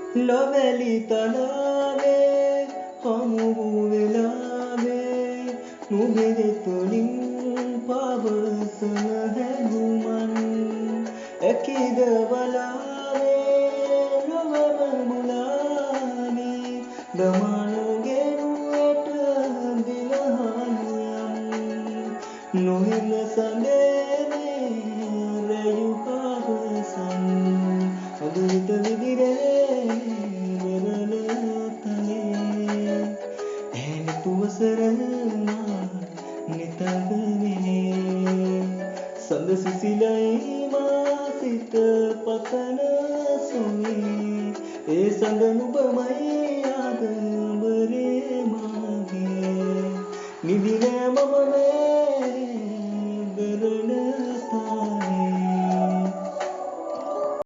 ලොවැලි තලාවේ හමු වූ වෙලාවේ නුඹේ තුලින් පවසන හැඟුමන් ඇකිද වලාවේ නොවම මුලාවේ දමානුගේ නුවට දිලහනුයන් නොහෙන සඳේනේ රැයු පවසන් අදුවිත විදිරේ වෙරළ තලේ ඇනතුව සරමා නිතගනේ සඳ සිසිලයි මා සිත පතන සොමේ ඒ සඳ නුබමයි ආදම්බරේ මාගේ නිදින